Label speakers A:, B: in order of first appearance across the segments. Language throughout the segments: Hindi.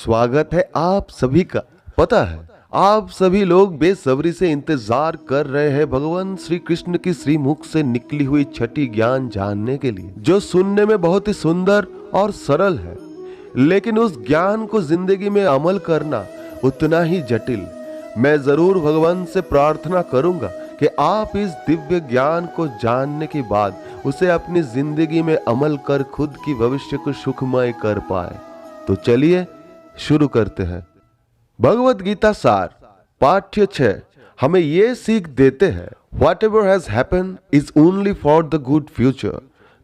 A: स्वागत है आप सभी का। पता है, आप सभी लोग बेसब्री से इंतजार कर रहे हैं भगवान श्री कृष्ण की श्रीमुख से निकली हुई छठी ज्ञान जानने के लिए, जो सुनने में बहुत ही सुंदर और सरल है, लेकिन उस ज्ञान को जिंदगी में अमल करना उतना ही जटिल। मैं जरूर भगवान से प्रार्थना करूंगा कि आप इस दिव्य ज्ञान को जानने के बाद उसे अपनी जिंदगी में अमल कर खुद की भविष्य को सुखमय कर पाए। तो चलिए शुरू करते हैं। भगवत गीता सार पाठ्य 6 हमें ये सीख देते हैं, Whatever has happened is only for the good future.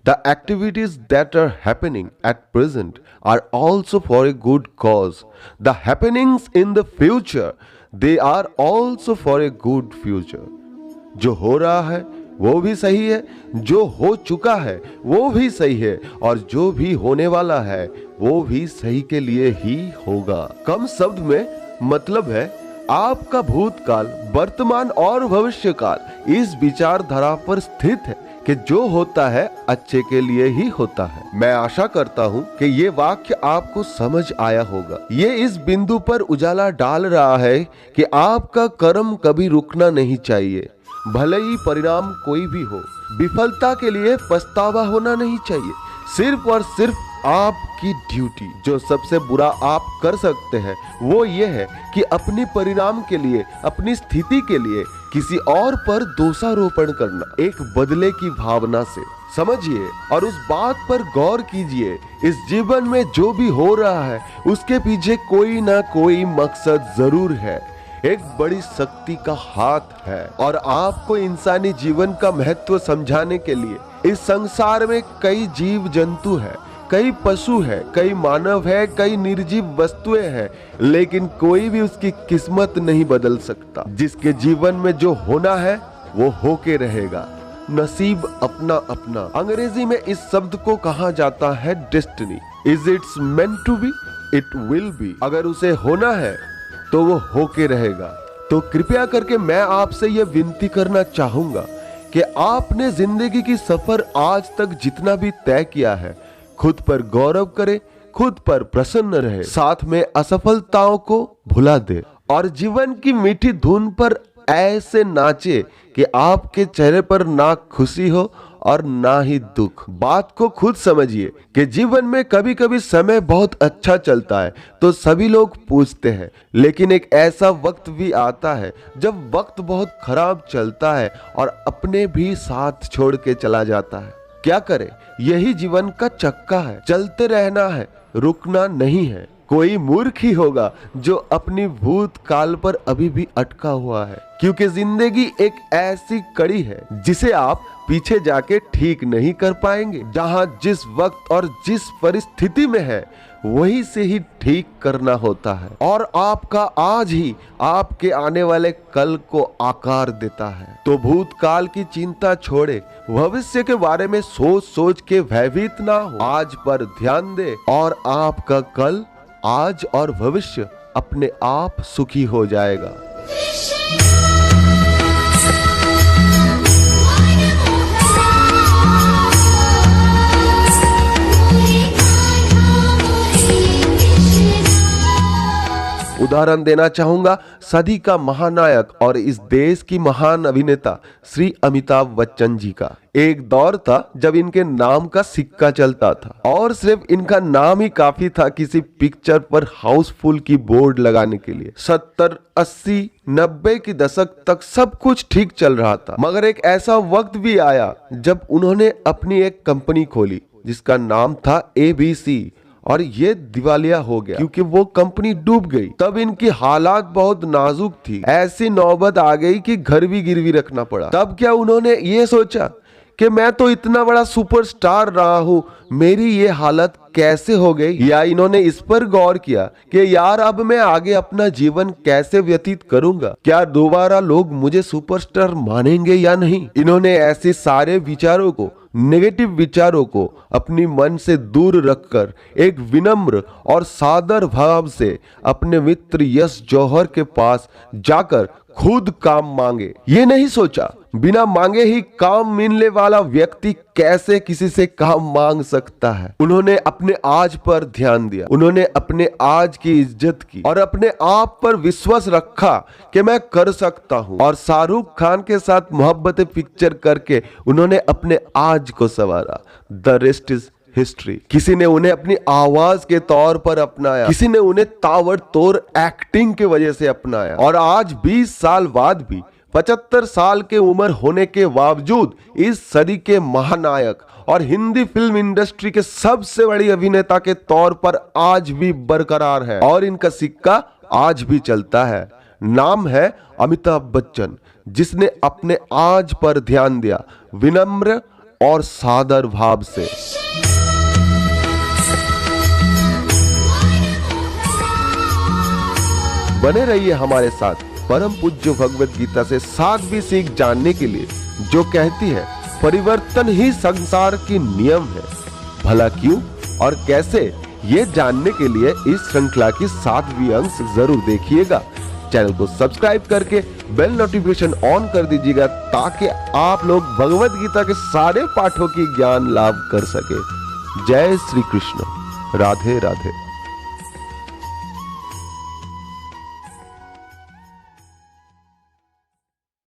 A: The activities that are happening at present are also for a good cause. The happenings in the future, they are also for a good future. जो हो रहा है वो भी सही है, जो हो चुका है वो भी सही है, और जो भी होने वाला है वो भी सही के लिए ही होगा। कम शब्द में मतलब है, आपका भूतकाल, वर्तमान और भविष्य काल इस विचारधारा पर स्थित है कि जो होता है अच्छे के लिए ही होता है। मैं आशा करता हूँ कि ये वाक्य आपको समझ आया होगा। ये इस बिंदु पर उजाला डाल रहा है कि आपका कर्म कभी रुकना नहीं चाहिए, भले ही परिणाम कोई भी हो। विफलता के लिए पछतावा होना नहीं चाहिए। सिर्फ और सिर्फ आपकी ड्यूटी, जो सबसे बुरा आप कर सकते हैं वो ये है कि अपने परिणाम के लिए, अपनी स्थिति के लिए किसी और पर दोषारोपण करना, एक बदले की भावना से। समझिए और उस बात पर गौर कीजिए, इस जीवन में जो भी हो रहा है उसके पीछे कोई ना कोई मकसद जरूर है, एक बड़ी शक्ति का हाथ है। और आपको इंसानी जीवन का महत्व समझाने के लिए इस संसार में कई जीव जंतु हैं, कई पशु है, कई मानव है, कई निर्जीव वस्तुएं हैं, लेकिन कोई भी उसकी किस्मत नहीं बदल सकता। जिसके जीवन में जो होना है वो होके रहेगा। नसीब अपना अपना। अंग्रेजी में इस शब्द को कहा जाता है destiny. Is it's meant to be, it will be. अगर उसे होना है तो वो होके रहेगा। तो कृपया करके मैं आपसे ये विनती करना चाहूंगा कि आपने जिंदगी की सफर आज तक जितना भी तय किया है, खुद पर गौरव करे, खुद पर प्रसन्न रहे, साथ में असफलताओं को भुला दे और जीवन की मीठी धुन पर ऐसे नाचे कि आपके चेहरे पर ना खुशी हो और ना ही दुख। बात को खुद समझिए कि जीवन में कभी कभी समय बहुत अच्छा चलता है तो सभी लोग पूछते हैं, लेकिन एक ऐसा वक्त भी आता है जब वक्त बहुत खराब चलता है और अपने भी साथ छोड़ के चला जाता है। क्या करें, यही जीवन का चक्का है, चलते रहना है, रुकना नहीं है। कोई मूर्ख ही होगा जो अपनी भूतकाल पर अभी भी अटका हुआ है, क्योंकि जिंदगी एक ऐसी कड़ी है जिसे आप पीछे जाके ठीक नहीं कर पाएंगे। जहां जिस वक्त और जिस परिस्थिति में है वही से ही ठीक करना होता है, और आपका आज ही आपके आने वाले कल को आकार देता है। तो भूतकाल की चिंता छोड़े, भविष्य के बारे में सोच सोच के भयभीत ना हो, आज पर ध्यान दे और आपका कल, आज और भविष्य अपने आप सुखी हो जाएगा। उदाहरण देना चाहूंगा सदी का महानायक और इस देश की महान अभिनेता श्री अमिताभ बच्चन जी का। एक दौर था जब इनके नाम का सिक्का चलता था और सिर्फ इनका नाम ही काफी था किसी पिक्चर पर हाउसफुल की बोर्ड लगाने के लिए। 70, 80, 90 की दशक तक सब कुछ ठीक चल रहा था, मगर एक ऐसा वक्त भी आया जब उन्होंने अपनी एक कंपनी खोली जिसका नाम था ABC, और ये दिवालिया हो गया क्योंकि वो कंपनी डूब गई। तब इनकी हालात बहुत नाजुक थी, ऐसी नौबत आ गई कि घर भी गिरवी रखना पड़ा। तब क्या उन्होंने ये सोचा कि मैं तो इतना बड़ा सुपरस्टार रहा हूँ, मेरी ये हालत कैसे हो गई? या इन्होंने इस पर गौर किया कि यार अब मैं आगे अपना जीवन कैसे व्यतीत करूंगा? क्या दोबारा लोग मुझे सुपरस्टार मानेंगे या नहीं? इन्होंने ऐसे सारे विचारों को, नेगेटिव विचारों को अपनी मन से दूर रखकर एक विनम्र और सादर भाव से अपने मित्र यश जौहर के पास जाकर खुद काम मांगे। ये नहीं सोचा बिना मांगे ही काम मिलने वाला व्यक्ति कैसे किसी से काम मांग सकता है। उन्होंने अपने आज पर ध्यान दिया, उन्होंने अपने आज की इज्जत की और अपने आप पर विश्वास रखा कि मैं कर सकता हूँ। और शाहरुख खान के साथ मोहब्बतें पिक्चर करके उन्होंने अपने आज को संवारा। The rest is history. किसी ने उन्हें अपनी आवाज के तौर पर अपनाया, किसी ने उन्हें ताबड़तोड़ एक्टिंग के वजह से अपनाया, और आज 20 साल बाद भी 75 साल के उम्र होने के बावजूद इस सदी के महानायक और हिंदी फिल्म इंडस्ट्री के सबसे बड़ी अभिनेता के तौर पर आज भी बरकरार है और इनका सिक्का आज भी चलता है। नाम है अमिताभ बच्चन, जिसने अपने आज पर ध्यान दिया विनम्र और सादर भाव से। बने रहिए हमारे साथ परम पूज्य भगवत गीता से 7वीं सीख जानने के लिए, जो कहती है परिवर्तन ही संसार की नियम है। भला क्यों और कैसे, ये जानने के लिए इस श्रृंखला की 7वीं अंश जरूर देखिएगा। चैनल को सब्सक्राइब करके बेल नोटिफिकेशन ऑन कर दीजिएगा ताकि आप लोग भगवत गीता के सारे पाठों की ज्ञान लाभ कर सके। जय श्री कृष्ण। राधे राधे।